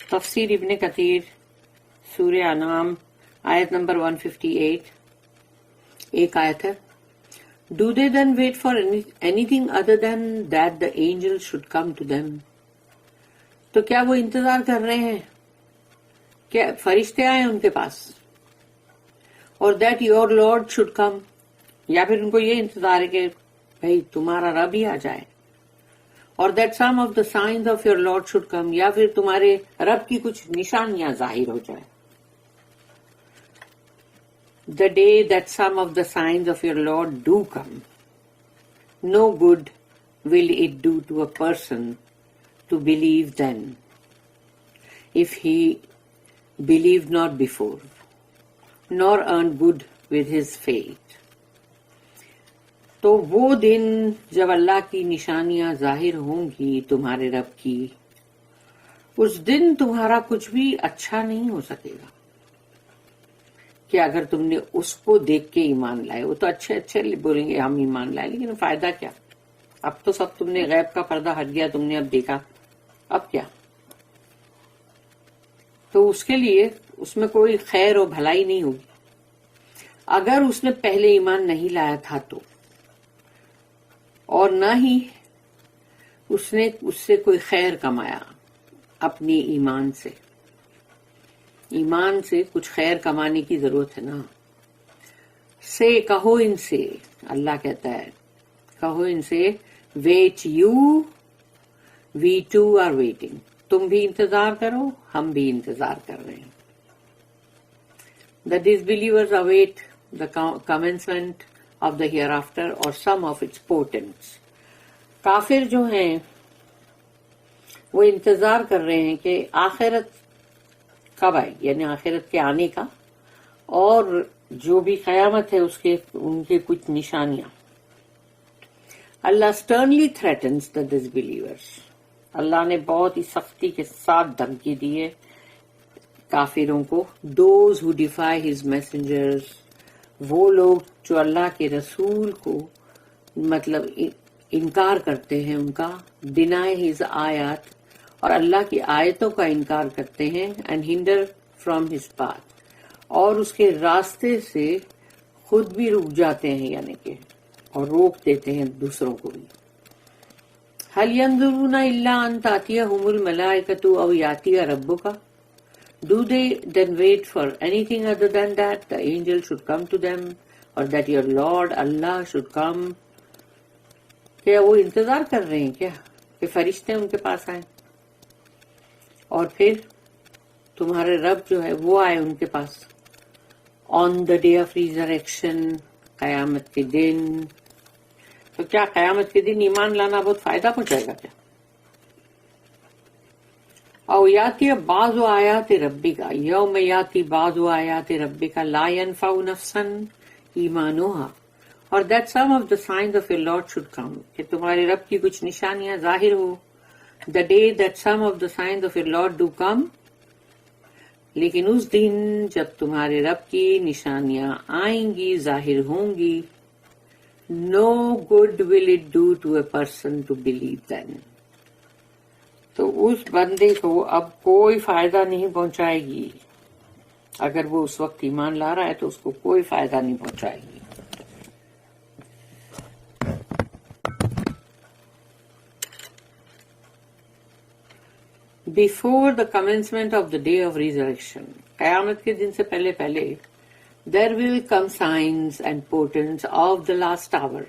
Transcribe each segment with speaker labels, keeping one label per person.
Speaker 1: تفسیر ابن کثیر سورہ انعام آیت نمبر 158. ایک آیت ہے. Do they then wait for anything other than that the angels should come to them? تو کیا وہ انتظار کر رہے ہیں کہ فرشتے آئیں ان کے پاس؟ اور that your Lord should come, یا پھر ان کو یہ انتظار ہے کہ بھئی تمہارا رب ہی آ جائے؟ اور that some of the signs of your Lord should come, یا پھر تمہارے رب کی کچھ نشانیاں ظاہر ہو جائیں. The day that some of the signs of your Lord do come, no good will it do to a person to believe then, if he believed not before, nor earned good with his faith. تو وہ دن جب اللہ کی نشانیاں ظاہر ہوں گی تمہارے رب کی، اس دن تمہارا کچھ بھی اچھا نہیں ہو سکے گا کہ اگر تم نے اس کو دیکھ کے ایمان لائے. وہ تو اچھے اچھے بولیں گے ہم ایمان لائے، لیکن فائدہ کیا؟ اب تو سب تم نے غیب کا پردہ ہٹ گیا، تم نے اب دیکھا، اب کیا؟ تو اس کے لیے اس میں کوئی خیر و بھلائی نہیں ہوگی. اگر اس نے پہلے ایمان نہیں لایا تھا تو، اور نہ ہی اس نے اس سے کوئی خیر کمایا اپنی ایمان سے. ایمان سے کچھ خیر کمانے کی ضرورت ہے نا. سے کہو ان سے، اللہ کہتا ہے کہو ان سے، wait you we too are waiting, تم بھی انتظار کرو ہم بھی انتظار کر رہے ہیں. The disbelievers await the commencement of the hereafter or some of its portents. کافر جو ہیں وہ انتظار کر رہے ہیں کہ آخرت کب آئے، یعنی آخرت کے آنے کا، اور جو بھی قیامت ہے اس کے ان کے کچھ نشانیاں. اللہ sternly threatens the disbelievers. اللہ نے بہت ہی سختی کے ساتھ دھمکی دی ہے کافروں کو. those who defy his messengers، وہ لوگ جو اللہ کے رسول کو مطلب انکار کرتے ہیں، ان کا deny his آیات، اور اللہ کی آیتوں کا انکار کرتے ہیں، and hinder from his path، اور اس کے راستے سے خود بھی رک جاتے ہیں، یعنی کہ اور روک دیتے ہیں دوسروں کو بھی. هل ينظرون الا ان تأتيهم الملائكة او يأتي ربك. Do they then wait for anything other than that the angel should come to them, or that your Lord Allah should come? کیا وہ انتظار کر رہے ہیں کیا کہ فرشتے ان کے پاس آئیں اور پھر تمہارے رب جو ہے وہ آئے ان کے پاس on the day of resurrection، قیامت کے دن؟ تو کیا قیامت کے دن ایمان لانا بہت فائدہ پہنچائے گا کیا؟ او یاتی بعض آیات ربک، یوم یاتی بعض آیات ربک لا ينفع نفسا ایمانها، اور that some of the signs of your Lord should come، کہ تمہارے رب کی کچھ نشانیاں ظاہر ہو. the day that some of the signs of your Lord do come، لیکن اس دن جب تمہارے رب کی نشانیاں آئیں گی، ظاہر ہوں گی، no good will it do to a person to believe then، تو اس بندے کو اب کوئی فائدہ نہیں پہنچائے گی. اگر وہ اس وقت ایمان لا رہا ہے تو اس کو کوئی فائدہ نہیں پہنچائے گی. Before the commencement of the day of resurrection، قیامت کے دن سے پہلے پہلے there will come signs and portents of the last hour،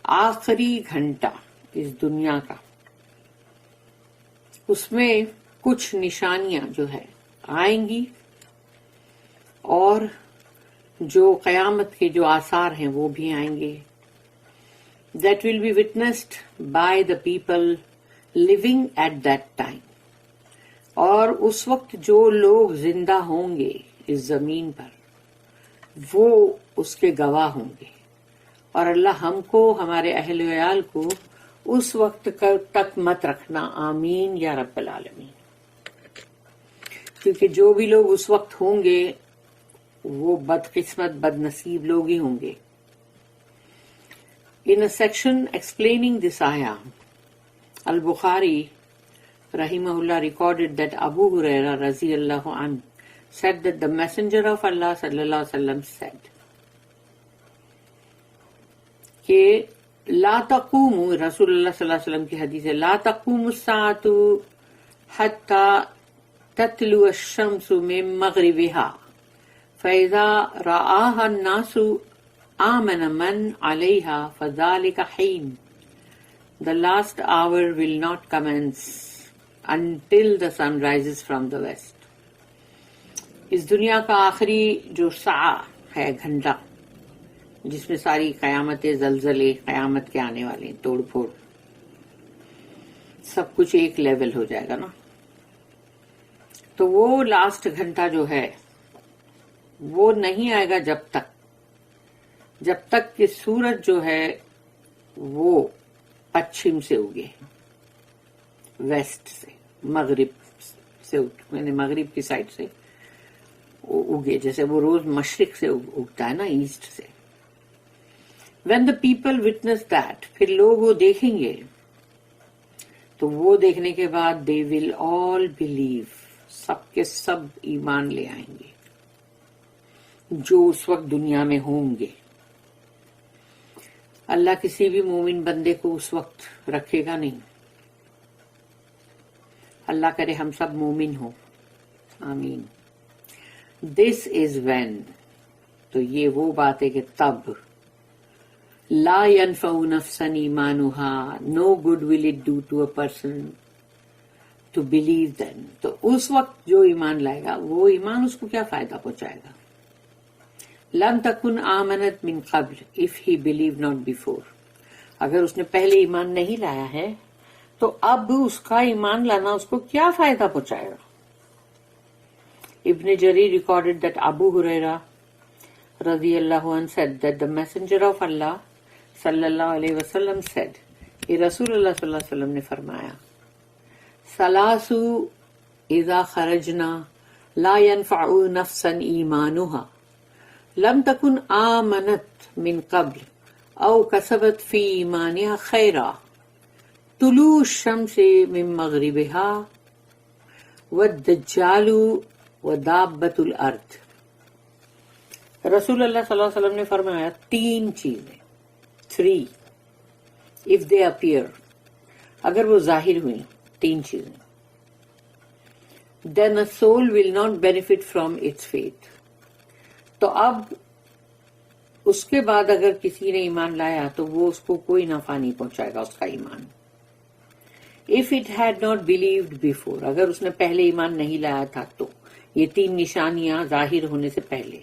Speaker 1: آخری گھنٹہ اس دنیا کا، اس میں کچھ نشانیاں جو ہے آئیں گی، اور جو قیامت کے جو آثار ہیں وہ بھی آئیں گے. that will be witnessed by the people living at that time، اور اس وقت جو لوگ زندہ ہوں گے اس زمین پر وہ اس کے گواہ ہوں گے. اور اللہ ہم کو، ہمارے اہل ویال کو اس وقت تک مت رکھنا، آمین یا رب العالمین، کیونکہ جو بھی لوگ اس وقت ہوں گے وہ بدقسمت بد نصیب لوگ ہی ہوں گے. In a section explaining this ayah, Al-Bukhari rahimahullah recorded that Abu Huraira radiyallahu anhu said that the Messenger of Allah sallallahu alaihi wasallam said کہ لا تقوم رسول اللہ صلی اللہ علیہ وسلم کی حدیث ہے لا تقوم الساعة حتى تطلع الشمس من مغربها فإذا رآها الناس آمن من عليها فذلك حين The last hour will not commence until the sun rises from the west. اس دنیا کا آخری جو ساعہ ہے گھنٹہ جس میں ساری قیامتیں زلزلے قیامت کے آنے والے توڑ پھوڑ سب کچھ ایک لیول ہو جائے گا نا، تو وہ لاسٹ گھنٹہ جو ہے وہ نہیں آئے گا جب تک کہ سورج جو ہے وہ پچھم سے اگے، ویسٹ سے، مغرب سے، یعنی مغرب کی سائڈ سے اگے، جیسے وہ روز مشرق سے اگتا ہے نا، ایسٹ سے. When the people witness that، پھر لوگ وہ دیکھیں گے تو وہ دیکھنے کے بعد they will all believe، سب کے سب ایمان لے آئیں گے جو اس وقت دنیا میں ہوں گے. اللہ کسی بھی مومن بندے کو اس وقت رکھے گا نہیں. اللہ کرے ہم سب مومن ہوں، آمین. This is when، تو یہ وہ بات ہے کہ تب لا ينفع نفسا ایمانها، no good will it do to a person to believe then. تو اس وقت جو ایمان لائے گا وہ ایمان اس کو کیا فائدہ پہنچائے گا. لم تکن آمنت من قبل if he believed not before، اگر اس نے پہلے ایمان نہیں لایا ہے تو اب اس کا ایمان لانا اس کو کیا فائدہ پہنچائے گا. ابن جریر recorded that Abu Huraira radiyallahu anhu said that the messenger of Allah sallallahu alayhi wasallam said، یہ رسول اللہ صلی اللہ علیہ وسلم نے فرمایا، ثلاث اذا خرجنا لا ينفع نفسا ایمانها لم تكن آمنت من قبل او کسبت فی ایمانها خیرا طلوع الشمس من مغربها والدجال ودابۃ الارض. رسول اللہ صلی اللہ علیہ وسلم نے فرمایا تین چیزیں، 3 if they appear، اگر وہ ظاہر ہوئی تین چیزیں، then a soul will not benefit from its faith. تو اب اس کے بعد اگر کسی نے ایمان لایا تو وہ اس کو کوئی نفع نہیں پہنچائے گا اس کا ایمان. if it had not believed before، اگر اس نے پہلے ایمان نہیں لایا تھا تو یہ تین نشانیاں ظاہر ہونے سے پہلے،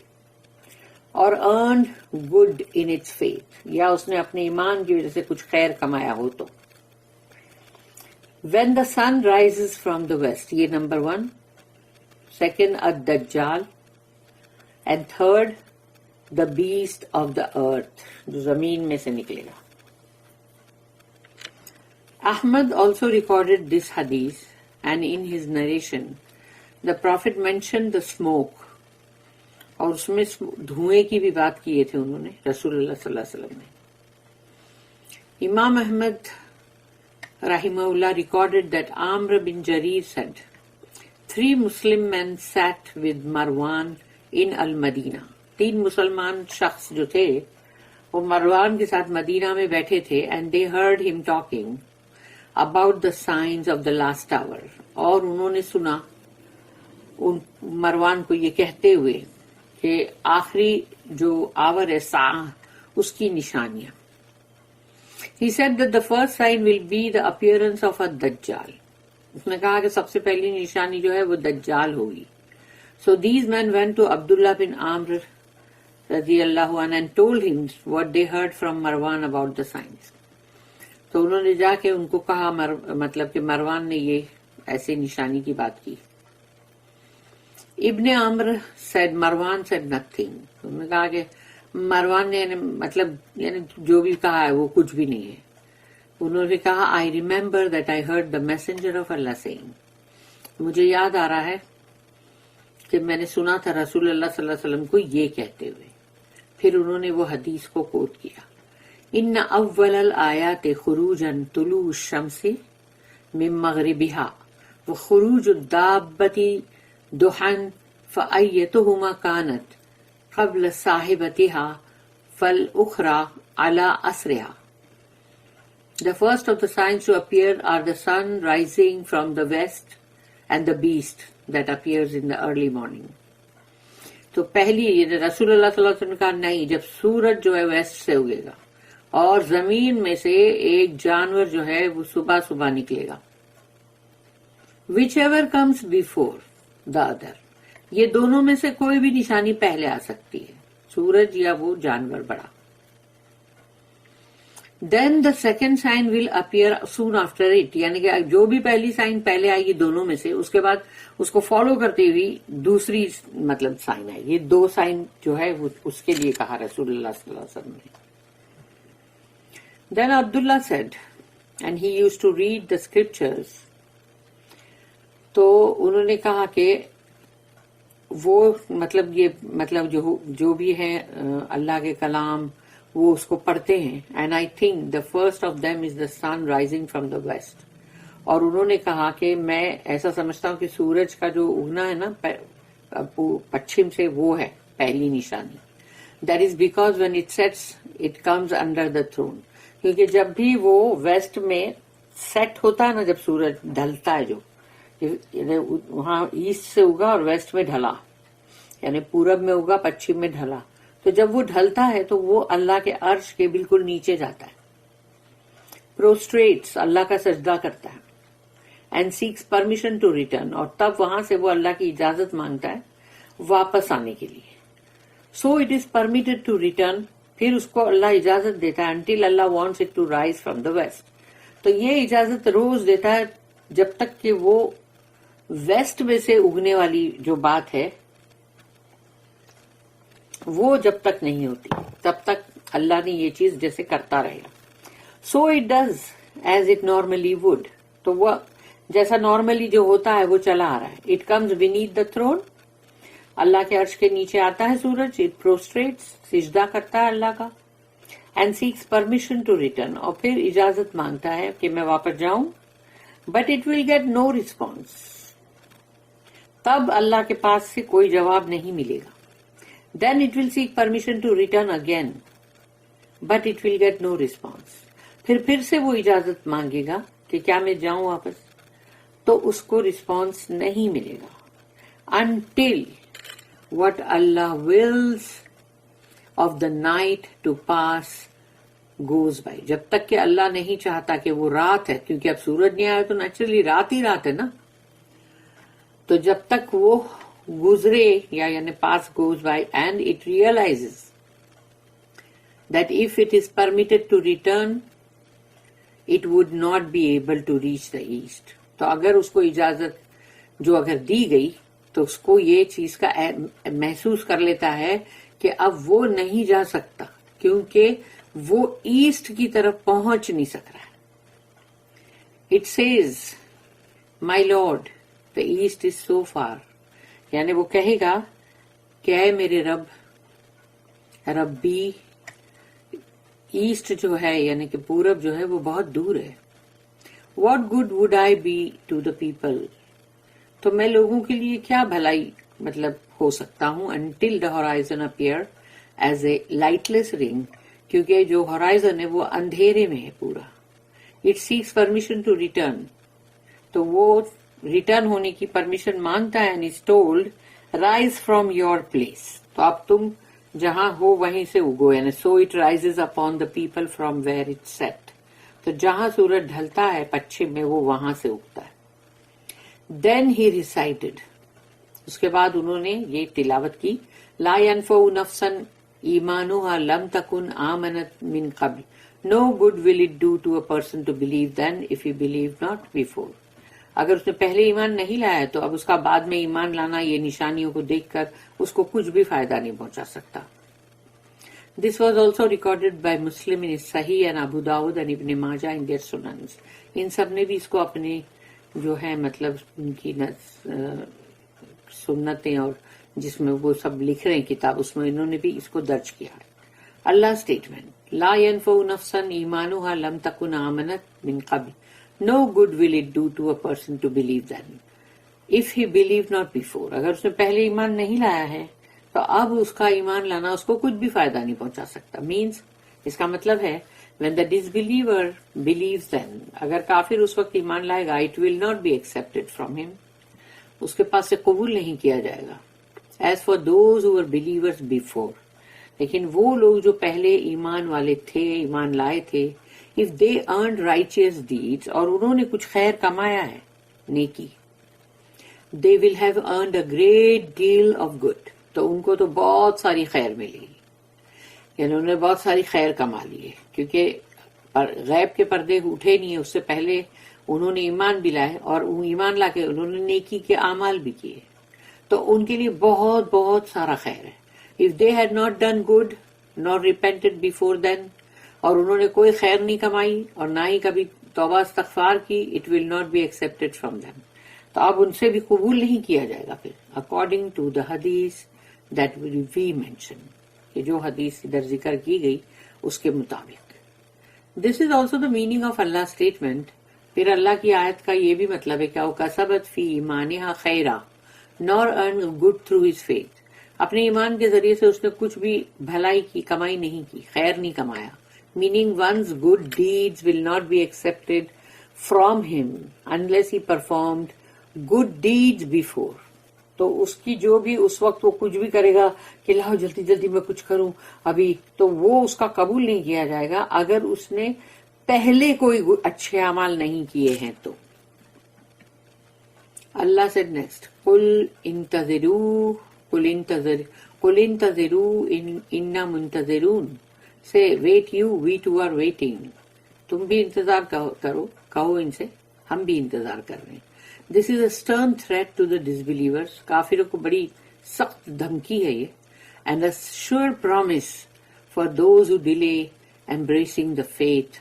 Speaker 1: اور earned good in its faith، یا اس نے اپنے ایمان کی وجہ سے کچھ خیر کمایا ہو تو. when the sun rises from the west، یہ number 1. second الدجال، and third the beast of the earth، جو زمین میں سے نکلے گا. Ahmad also recorded this hadith and in his narration the Prophet mentioned the smoke، اور اس میں دھوئیں کی بھی بات کیے تھے انہوں نے رسول اللہ صلی اللہ علیہ وسلم نے. امام احمد رحمہ اللہ recorded that Amr bin Jarir said 3 Muslim men sat with Marwan in al-Madinah، 3 مسلمان شخص جو تھے وہ مروان کے ساتھ مدینہ میں بیٹھے تھے. and they heard him talking about the signs of the last hour، اور انہوں نے سنا مروان کو یہ کہتے ہوئے کہ آخری جو آور ہے ساعہ اس کی نشانیاں. He said that the first sign will be the appearance of a dajjal، اس نے کہا کہ سب سے پہلی نشانی جو ہے وہ دجال ہوگی. So these men went to Abdullah bin Amr radiyallahu anhu and told him what they heard from Marwan about the signs. تو انہوں نے جا کے ان کو کہا، مطلب کہ مروان نے یہ ایسے نشانی کی بات کی. ابن عمر said Marwan said nothing، انہوں نے کہا کہ مروان نے مطلب یعنی جو بھی کہا ہے وہ کچھ بھی نہیں ہے. انہوں نے کہا I remember that I heard the messenger of Allah saying، مجھے یاد آ رہا ہے کہ میں نے سنا تھا رسول اللہ صلی اللہ علیہ وسلم کو یہ کہتے ہوئے. پھر انہوں نے وہ حدیث کو کوٹ کیا، ان اول الآیات خروجا طلوع الشمس من مغربها وخروج الدابة دحا فأيتهما كانت قبل صاحبتها فالأخرى على أثرها. The first of the signs to appear are the sun rising from the west and the beast that appears in the early morning. تو پہلی رسول اللہ صلی اللہ علیہ وسلم نے کہا نہیں، جب سورج جو ہے ویسٹ سے اگے گا اور زمین میں سے ایک جانور جو ہے وہ صبح صبح نکلے گا. Whichever comes before the other, یہ دونوں میں سے کوئی بھی نشانی پہلے آ سکتی ہے، سورج یا وہ جانور بڑا. Then the second sign will appear soon after it, یعنی کہ جو بھی پہلی سائن پہلے آئے گی دونوں میں سے، اس کے بعد اس کو فالو کرتے ہوئی دوسری مطلب سائن آئے. یہ دو سائن جو ہے وہ اس کے لیے کہا رسول اللہ صلی اللہ علیہ وسلم نے. دین عبداللہ said, and he used to read the scriptures. تو انہوں نے کہا کہ وہ مطلب جو بھی ہے اللہ کے کلام وہ اس کو پڑھتے ہیں. And I think the first of them is the sun rising from the west. اور انہوں نے کہا کہ میں ایسا سمجھتا ہوں کہ سورج کا جو اگنا ہے نا پچھم سے وہ ہے پہلی نشانی. That is because when it sets it comes under the throne, کیونکہ جب بھی وہ ویسٹ میں سیٹ ہوتا ہے نا، جب سورج ڈھلتا ہے جو وہاں ایسٹ سے اگا اور ویسٹ میں ڈھلا، یعنی پورب میں اگا پچھم میں ڈھلا، تو جب وہ ڈھلتا ہے تو وہ اللہ کے عرش کے بالکل نیچے جاتا ہے، پروسٹریٹس اللہ کا سجدہ کرتا ہے، and seeks permission to return, اور تب وہاں سے وہ اللہ کی اجازت مانگتا ہے واپس آنے کے لیے. So it is permitted to return, پھر اس کو اللہ اجازت دیتا ہے انٹل اللہ wants it to rise from the west. تو یہ اجازت روز دیتا ہے جب تک کہ وہ ویسٹ میں سے اگنے والی جو بات ہے وہ جب تک نہیں ہوتی تب تک اللہ نے یہ چیز جیسے کرتا رہے گا. So it does as it normally would, تو وہ جیسا نارملی جو ہوتا ہے وہ چلا آ رہا ہے. It comes beneath the throne, اللہ کے عرش کے نیچے آتا ہے سورج. اٹ پروسٹریٹس، سجدہ کرتا ہے اللہ کا. And seeks permission to return, اور پھر اجازت مانگتا ہے کہ میں واپس جاؤں. But it will get no response, تب اللہ کے پاس سے کوئی جواب نہیں ملے گا. Then it will seek permission to return again but it will get no response, پھر سے وہ اجازت مانگے گا کہ کیا میں جاؤں واپس، تو اس کو رسپانس نہیں ملے گا. Until what Allah wills of the night to pass goes by، جب تک کہ اللہ نہیں چاہتا کہ وہ رات ہے، کیونکہ اب سورج نہیں آیا تو نیچرلی رات ہی رات ہے نا، تو جب تک وہ گزرے یعنی پاس goes by and it realizes that if it is permitted to return it would not be able to reach the east. تو اگر اس کو اجازت جو اگر دی گئی تو اس کو یہ چیز کا محسوس کر لیتا ہے کہ اب وہ نہیں جا سکتا کیونکہ وہ ایسٹ کی طرف پہنچ نہیں سک رہا ہے. It says my lord the east is so far, یعنی وہ کہے گا کہ اے میرے ربی، ایسٹ جو ہے یعنی کہ پورب جو ہے وہ بہت دور ہے. What good would I be to the people, تو میں لوگوں کے لیے کیا بھلائی ہو سکتا ہوں. Until the horizon appear as a lightless ring, کیونکہ جو ہورائزن ہے وہ اندھیرے میں ہے پورا. It seeks permission to return, تو وہ ریٹرن ہونے کی پرمیشن مانگتا ہے. And is told rise from your place, تو اب تم جہاں ہو وہیں سے اگو. یعنی so it rises upon the people from where it set, تو جہاں سورج ڈھلتا ہے پچھم میں وہ وہاں سے اگتا ہے. دین ہی ریسائٹڈ، اس کے بعد انہوں نے یہ تلاوت کی، لا ينفع نفسا ایمانها لم تکن آمنت من قبل، no good will it do to a person to believe then if he believed not before. اگر اس نے پہلے ایمان نہیں لایا تو اب اس کا بعد میں ایمان لانا یہ نشانیوں کو دیکھ کر اس کو کچھ بھی فائدہ نہیں پہنچا سکتا. This was also recorded by Muslim in his Sahih and Abu Dawud and Ibn Majah in their Sunans. ان سب نے بھی اس کو اپنے جو ہے ان کی سنتیں اور جس میں وہ سب لکھ رہے ہیں کتاب، اس میں انہوں نے بھی اس کو درج کیا ہے. اللہ اسٹیٹمنٹ، لا ينفع نفسا ایمانها لم تکن آمنت من قبل، No good will it do to a person to believe then. If he believed not before. اگر اس نے پہلے ایمان نہیں لایا ہے تو اب اس کا ایمان لانا اس کو کچھ بھی فائدہ نہیں پہنچا سکتا. مینس اس کا مطلب ہے when the disbeliever believes then, اگر کافر اس وقت ایمان لائے گا, it will not be accepted from him. اس کے پاس سے قبول نہیں کیا جائے گا. As for those who were believers before, لیکن وہ لوگ جو پہلے ایمان والے تھے, ایمان لائے تھے, if they earned righteous deeds, اور انہوں نے کچھ خیر کمایا ہے, نیکی, they will have earned a great deal of good. تو ان کو تو بہت ساری خیر ملے گی, یعنی انہوں نے بہت ساری خیر کما لی ہے, کیونکہ غیب کے پردے اٹھے نہیں ہیں. اس سے پہلے انہوں نے ایمان بھی لائے, اور ایمان لا کے انہوں نے نیکی کے اعمال بھی کیے, تو ان کے لیے بہت بہت سارا خیر ہے. If they had not done good nor repented before then, اور انہوں نے کوئی خیر نہیں کمائی اور نہ ہی کبھی توبہ استغفار کی, it will not be accepted from them. تو اب ان سے بھی قبول نہیں کیا جائے گا پھر, according to the hadith that we mentioned, کہ جو حدیث ادھر ذکر کی گئی اس کے مطابق. This is also the meaning of Allah's statement. پھر اللہ کی آیت کا یہ بھی مطلب ہے کہ او کسبت فی ایمانہا خیرا nor earned good through his faith. اپنے ایمان کے ذریعے سے اس نے کچھ بھی بھلائی کی کمائی نہیں کی, خیر نہیں کمایا. Meaning one's good deeds will not be accepted from him unless he performed good deeds before. تو اس کی جو بھی اس وقت وہ کچھ بھی کرے گا کہ لاؤ جلدی جلدی میں کچھ کروں ابھی, تو وہ اس کا قبول نہیں کیا جائے گا اگر اس نے پہلے کوئی اچھے اعمال نہیں کیے ہیں تو. اللہ سے نیکسٹ, قل انتظروا انا منتظرون, say wait you we too are waiting. تم بھی انتظار کرو, کہو ان سے ہم بھی انتظار کر رہے ہیں. This is a stern threat to the disbelievers. کافروں کو بڑی سخت دھمکی ہے یہ. And a sure promise for those who delay embracing the faith.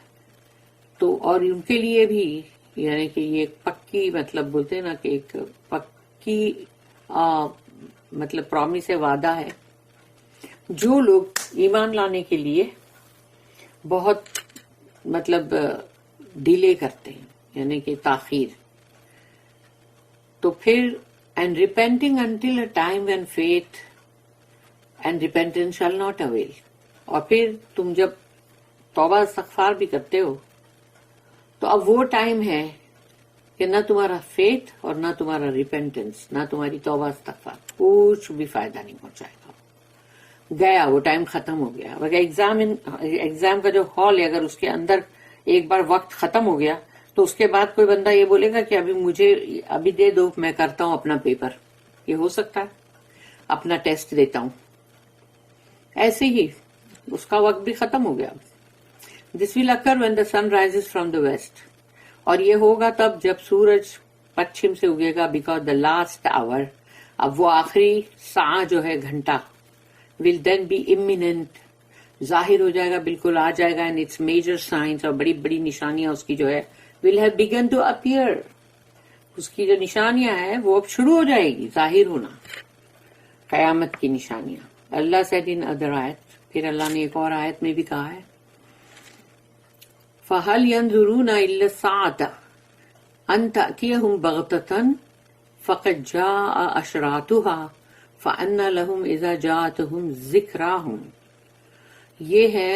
Speaker 1: تو اور ان کے لیے بھی, یعنی کہ یہ پکی, مطلب بولتے ہیں نا کہ ایک پکی مطلب پرومس ہے, وعدہ ہے. جو لوگ ایمان لانے کے لیے بہت مطلب ڈیلے کرتے ہیں, یعنی کہ تاخیر, تو پھر and repenting until a time when faith and repentance shall not avail. اور پھر تم جب توبہ استغفار بھی کرتے ہو تو اب وہ ٹائم ہے کہ نہ تمہارا فیتھ اور نہ تمہارا ریپینٹنس, نہ تمہاری توبہ استغفار کچھ بھی فائدہ نہیں پہنچائے گا. گیا وہ ٹائم, ختم ہو گیا. ایگزام کا جو ہال ہے, اگر اس کے اندر ایک بار وقت ختم ہو گیا تو اس کے بعد کوئی بندہ یہ بولے گا کہ ابھی دے دو, میں کرتا ہوں اپنا پیپر. یہ ہو سکتا ہے, اپنا ٹیسٹ دیتا ہوں. ایسے ہی اس کا وقت بھی ختم ہو گیا. This will occur when the sun rises from the west, اور یہ ہوگا تب جب سورج پچھم سے اگے گا. بیکاز دا لاسٹ آور, اب وہ آخری ساعت جو ہے, گھنٹہ, ول دین بی امییننٹ, ظاہر ہو جائے گا, بالکل آ جائے گا. اینڈ اٹس میجر سائنس, اور بڑی بڑی نشانیاں اس کی جو ہے will have begun to appear. اس کی جو نشانیاں ہیں وہ اب شروع ہو جائے گی ظاہر ہونا, قیامت کی نشانیاں. اللہ said in other آیت, پھر اللہ نے ایک اور آیت میں بھی کہا ہے, فَهَلْ يَنظُرُونَ إِلَّا السَّاعَةَ أَن تَأْتِيَهُمْ بَغْتَةً فَقَدْ جَاءَ أَشْرَاطُهَا فَأَنَّى لَهُمْ إِذَا جَاءَتْهُمْ ذِكْرَاهُمْ. یہ ہے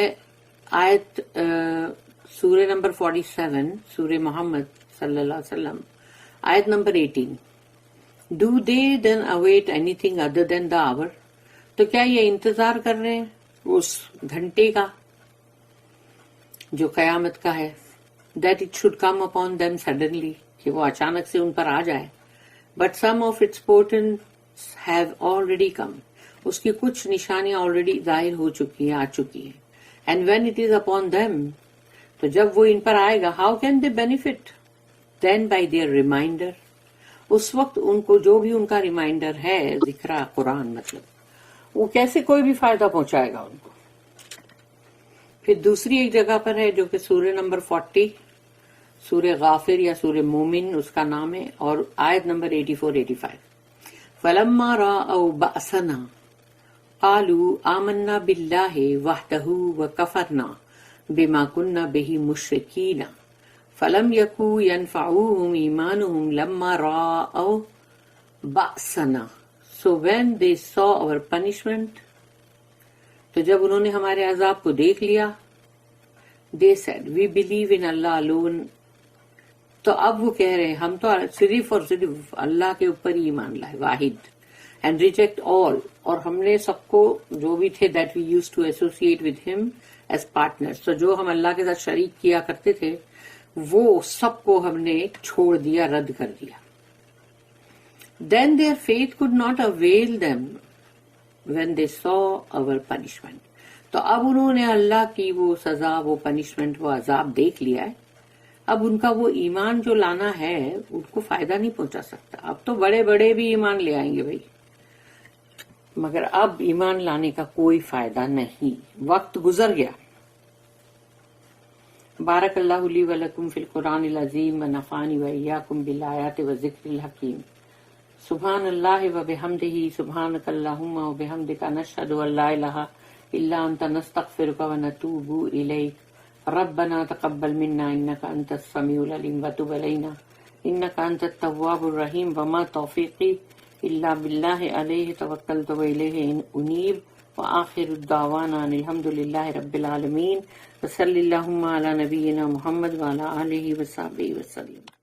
Speaker 1: آیت سورہ نمبر 47, سورہ محمد صلی اللہ علیہ وسلم, آیت number 18. Do they then await anything other than the hour? تو کیا یہ انتظار کر رہے ہیں اس گھنٹے کا جو قیامت کا ہے, that it should come upon them suddenly, کہ وہ اچانک سے ان پر آ جائے. But some of its portents have already come. اس کی کچھ نشانیاں already ظاہر ہو چکی ہیں, آ چکی ہیں. And when it is upon them, تو جب وہ ان پر آئے گا, how can they benefit? Then by their reminder. اس وقت ان کو جو بھی ان کا ریمائنڈر ہے, ذکر قرآن مطلب, وہ کیسے کوئی بھی فائدہ پہنچائے گا ان کو. پھر دوسری ایک جگہ پر ہے جو کہ سورہ نمبر 40, سورہ غافر یا سورہ مومن اس کا نام ہے, اور آیت نمبر 84-85. فَلَمَّا رَأَوْا بَأْسَنَا قَالُوا آمَنَّا بِاللَّهِ وَحْدَهُ وَكَفَرْنَا بِمَا كُنَّا بِهِ مُشْرِكِينَ فَلَمْ يَكُوا يَنْفَعُوهُمْ إِيمَانُهُمْ لَمَّا رَأَوْا بَأْسَنَا. So when they saw our punishment, تو جب انہوں نے ہمارے عذاب کو دیکھ لیا, they said we believe in Allah alone. تو اب وہ کہہ رہے ہیں ہم تو صرف اور صرف اللہ کے اوپر ہی ایمان لائے, واحد, and reject all. اور ہم نے سب کو جو بھی تھے that we used to associate with him as partners, تو جو ہم اللہ کے ساتھ شریک کیا کرتے تھے وہ سب کو ہم نے چھوڑ دیا, رد کر دیا. Then their faith could not avail them when they saw our punishment. تو اب انہوں نے اللہ کی وہ سزا, وہ پنشمنٹ, وہ عذاب دیکھ لیا ہے. اب ان کا وہ ایمان جو لانا ہے ان کو فائدہ نہیں پہنچا سکتا. اب تو بڑے بڑے بھی ایمان لے آئیں گے بھائی, مگر اب ایمان لانے کا کوئی فائدہ نہیں, وقت گزر گیا. بارک اللہ لی و لکم فی القرآن العظیم ونفعنی و ایاکم بالآیات والذکر الحکیم. سبحان اللہ و بحمدہ, سبحانک اللہم و بحمدک, نشہد ان لا الہ الا انت, نستغفرک و نتوب الیک. ربنا تقبل منا انك انت السميع العليم وتب علينا انك انت التواب الرحيم. وما توفيقي الا بالله عليه توكلت واليه انيب. وآخر الدعوانا ان الحمد لله رب العالمين. وصلی اللہم علی نبینا محمد وعلی آلہ وصحبہ وسلم.